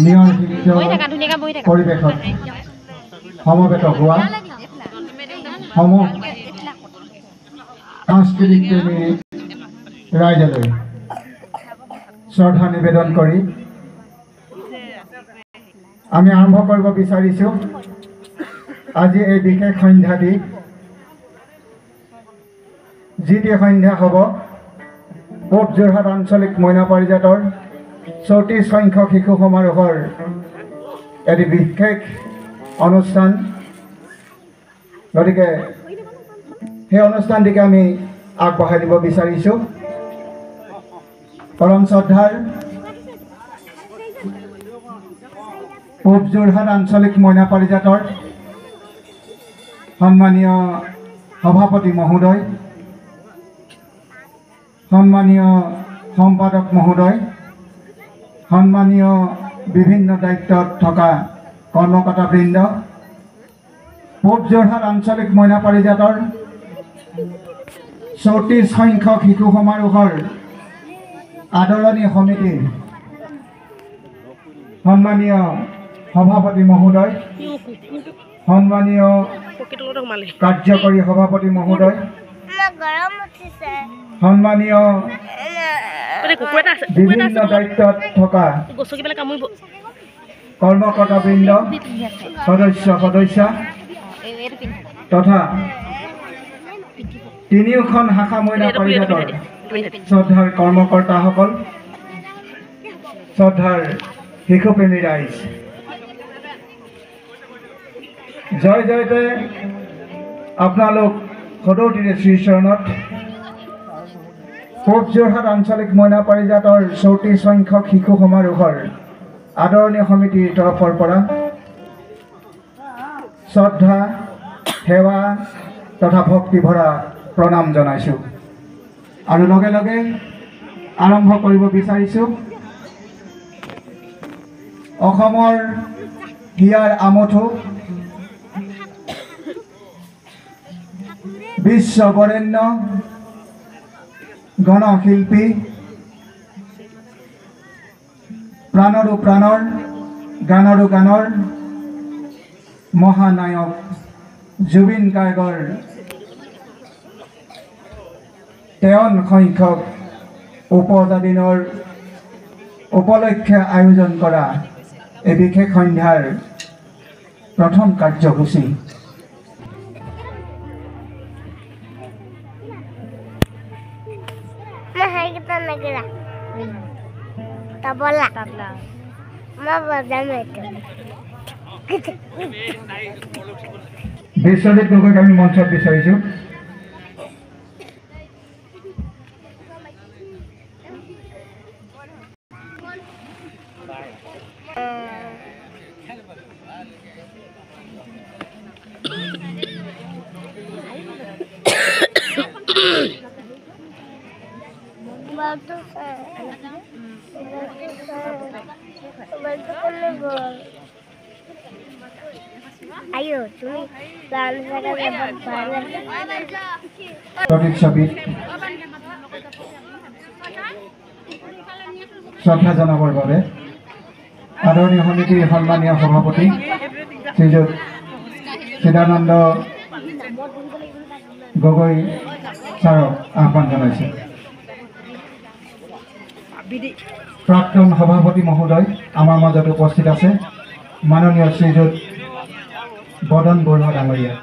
নিয়ন্ত্ৰিত পৰিৱেশত সমবেত হোৱা সাংস্কৃতিক প্ৰেমী ৰাইজলৈ শ্ৰদ্ধা নিবেদন কৰি আমি আৰম্ভ কৰিব বিচাৰিছোঁ আজি এই বিশেষ সন্ধ্যাটি যিটি সন্ধ্যা হ'ব পূব যোৰহাট আঞ্চলিক মইনা পাৰিজাতৰ 34 সংখ্যক শিশু সমাৰোহৰ এটি বিশেষ অনুষ্ঠান গতিকে সেই অনুষ্ঠানটিকে আমি আগবঢ়াই দিব বিচাৰিছোঁ পৰম শ্ৰদ্ধাৰ পূব যোৰহাট আঞ্চলিক মইনা পাৰিজাতৰ সন্মানীয় সভাপতি মহোদয় সন্মানীয় সম্পাদক মহোদয় সন্মানীয় বিভিন্ন দায়িত্বত থকা কৰ্মকৰ্তাবৃন্দ পূব যোৰহাট আঞ্চলিক মইনা পাৰিজাতৰ 34 সংখ্যক শিশু সমাৰোহৰ আদৰণি সমিতিৰ সন্মানীয় সভাপতি মহোদয় সন্মানীয় কাৰ্যকৰী সভাপতি মহোদয় সন্মানীয় বিভিন্ন দায়িত্বত থকা কৰ্মকৰ্তাবৃন্দ সদস্যা তথা তিনিওখন শাখা মইনা পাৰিজাতৰ শ্ৰদ্ধাৰ কৰ্মকৰ্তাসকল শ্ৰদ্ধাৰ শিশুপ্ৰেমী ৰাইজ জয় জয়তে আপোনালোক সদৌতিৰে শ্ৰীচৰণত পূব যোৰহাট আঞ্চলিক মইনা পাৰিজাতৰ 34 সংখ্যক শিশু সমাৰোহৰ আদৰণি সমিতিৰ তৰফৰ পৰা শ্ৰদ্ধা সেৱা তথা ভক্তি ভৰা প্ৰণাম জনাইছোঁ আৰু লগে লগে আৰম্ভ কৰিব বিচাৰিছোঁ অসমৰ হিয়াৰ আমঠু বিশ্ব বৰেণ্য গণশিল্পী প্ৰাণৰো প্ৰাণৰ গানৰো গানৰ মহানায়ক জুবিন গাৰ্গৰ 53 সংখ্যক উপজা দিনৰ উপলক্ষে আয়োজন কৰা এই বিশেষ সন্ধ্যাৰ প্ৰথম কাৰ্যসূচী বিশ্বজিৎ গগৈক আমি মঞ্চত বিচাৰিছোঁ শ্ৰদ্ধা জনাবৰ বাবে আদৰণীয় সমিতিৰ সন্মানীয় সভাপতি শ্ৰীযুত চিদানন্দ গগৈ ছাৰক আহ্বান জনাইছে প্ৰাক্তন সভাপতি মহোদয় আমাৰ মাজত উপস্থিত আছে মাননীয় শ্ৰীযুত বদন বৰুৱা ডাঙৰীয়া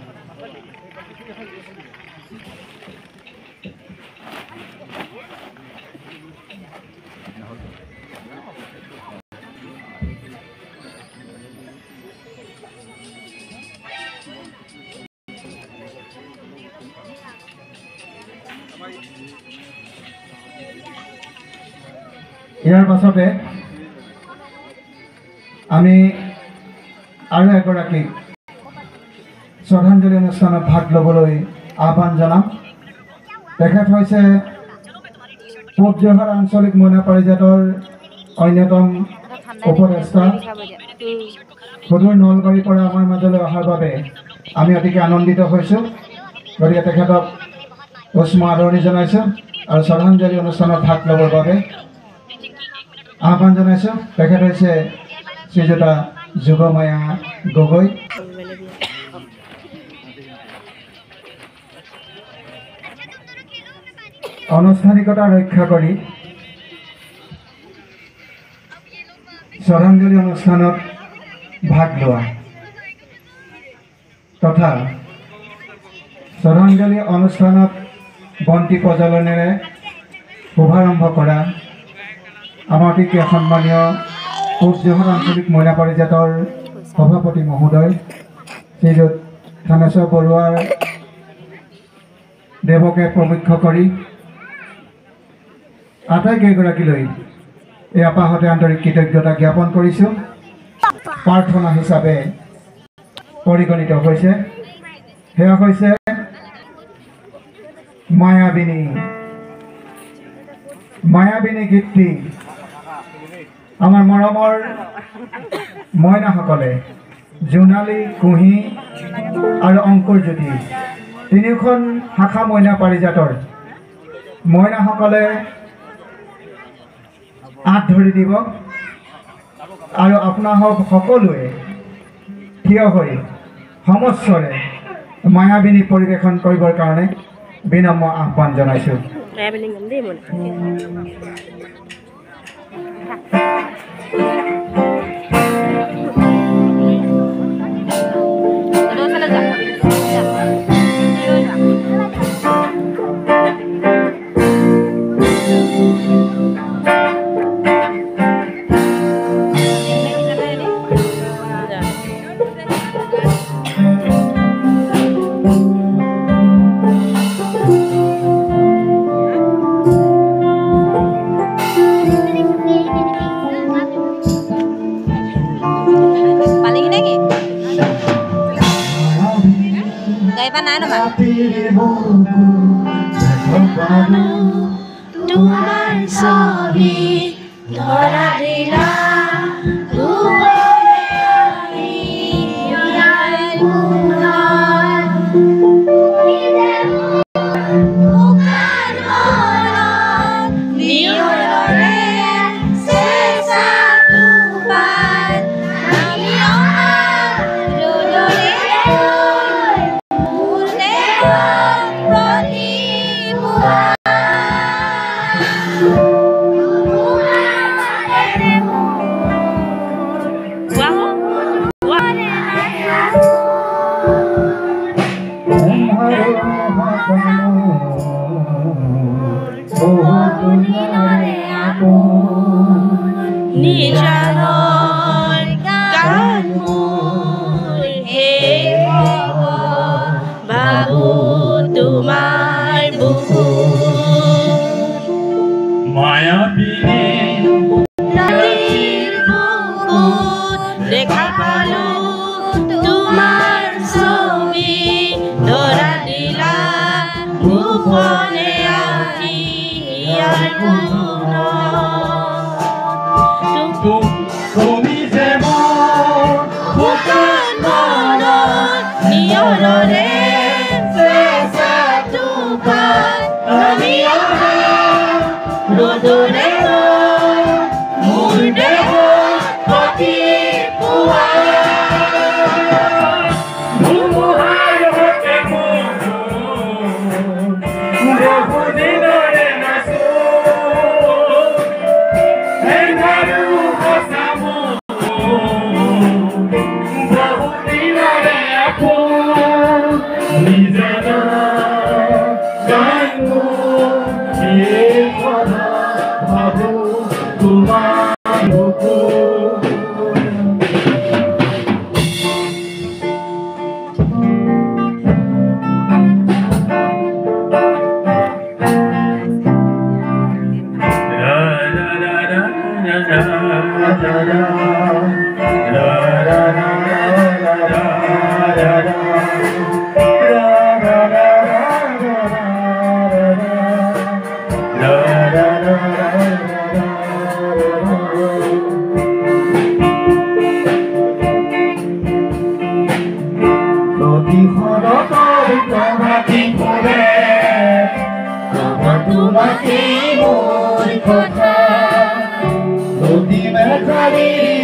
ইয়াৰ পাছতে আমি আৰু এগৰাকী শ্ৰদ্ধাঞ্জলি অনুষ্ঠানত ভাগ ল'বলৈ আহ্বান জনাম তেখেত হৈছে পূব যোৰহাট আঞ্চলিক মইনা পাৰিজাতৰ অন্যতম উপদেষ্টা সুদূৰ নলবাৰীৰ পৰা আমাৰ মাজলৈ অহাৰ বাবে আমি অতিকে আনন্দিত হৈছোঁ গতিকে তেখেতক উষ্ম আদৰণি জনাইছোঁ আৰু শ্ৰদ্ধাঞ্জলি অনুষ্ঠানত ভাগ ল'বৰ বাবে আহ্বান জনাইছোঁ তেখেত হৈছে শ্ৰীযুতা যোগমায়া গগৈ আনুষ্ঠানিকতা ৰক্ষা কৰি শ্ৰদ্ধাঞ্জলি অনুষ্ঠানত ভাগ লোৱা তথা শ্ৰদ্ধাঞ্জলি অনুষ্ঠানত বন্তি প্ৰজ্বলনেৰে শুভাৰম্ভ কৰা আমাৰ অতি সন্মানীয় পূব জহৰ আঞ্চলিক মহিলা পৰিষদৰ সভাপতি মহোদয় শ্ৰীযুত থানেশ্বৰ বৰুৱাৰ দেৱকে প্ৰমুখ্য কৰি আটাইকেইগৰাকীলৈ এই আপাহতে আন্তৰিক কৃতজ্ঞতা জ্ঞাপন কৰিছোঁ প্ৰাৰ্থনা হিচাপে পৰিগণিত হৈছে সেয়া হৈছে মায়াবিনী গীতটি আমাৰ মৰমৰ মইনাসকলে জোনালী কুঁহি আৰু অংকুৰ জ্যোতি তিনিওখন শাখা মইনা পাৰিজাতৰ মইনাসকলে আঁত ধৰি দিব আৰু আপোনালোক সকলোৱে থিয় হৈ সমস্বৰে মায়াবিনী পৰিৱেশন কৰিবৰ কাৰণে বিনম্ৰ আহ্বান জনাইছোঁ তোমাৰ ছবি ধৰা দিলা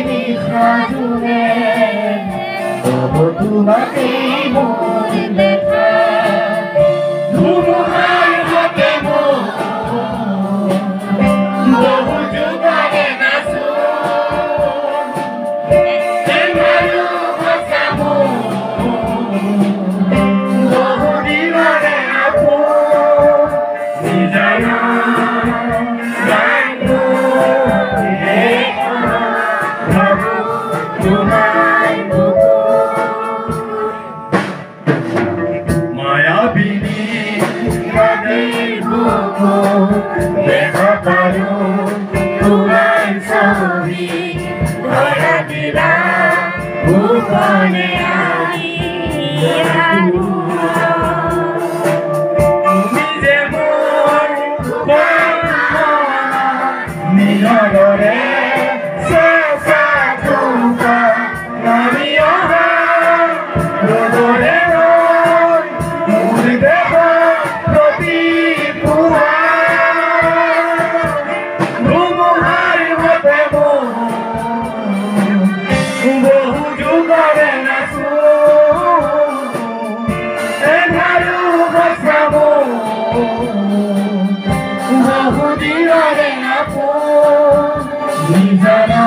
নিশাজুৰে তবু তোমাকে মন দেখা ধুমুহাৰ হতে বহু যুগৰে নাচো এমাৰো বচামো বহু দিনৰে আপো নিজানো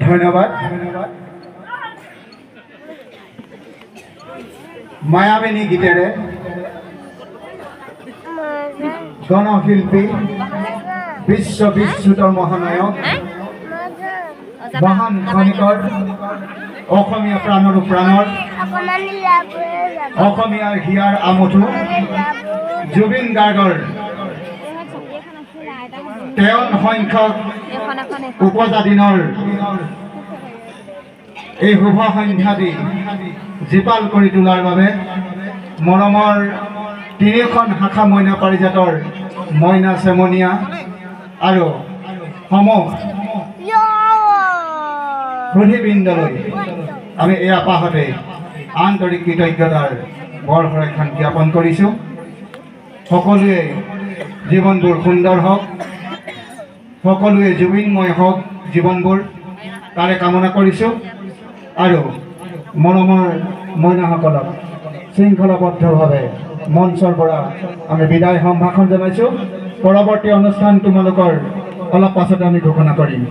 ধন্যবাদ মায়াবিনী গীতেৰে গণশিল্পী বিশ্ববিশ্ৰুত মহানায়ক মহান খনিকৰ অসমীয়া প্ৰাণৰ প্ৰাণৰ অসমীয়াৰ হিয়াৰ আমঠু জুবিন গাৰ্গৰ 53 সংখ্যক উপজা দিনৰ এই শুভ সন্ধ্যাটি জীপাল কৰি তোলাৰ বাবে মৰমৰ তিনিখন শাখা মইনা পাৰিজাতৰ মইনা চেমনীয়া আৰু সমূহ সুধীবৃন্দলৈ আমি এই আপাহতে আন্তৰিক কৃতজ্ঞতাৰ বৰষুণ জ্ঞাপন কৰিছোঁ। সকলোৱে জীৱনবোৰ সুন্দৰ হওক, সকলোৱে জুবিনময় হওক জীৱনবোৰ তাৰে কামনা কৰিছোঁ আৰু মৰমৰ মইনাসকলক শৃংখলাবদ্ধভাৱে মঞ্চৰ পৰা আমি বিদায় সম্ভাষণ জনাইছোঁ। পৰৱৰ্তী অনুষ্ঠান তোমালোকৰ অলপ পাছতে আমি ঘোষণা কৰিম।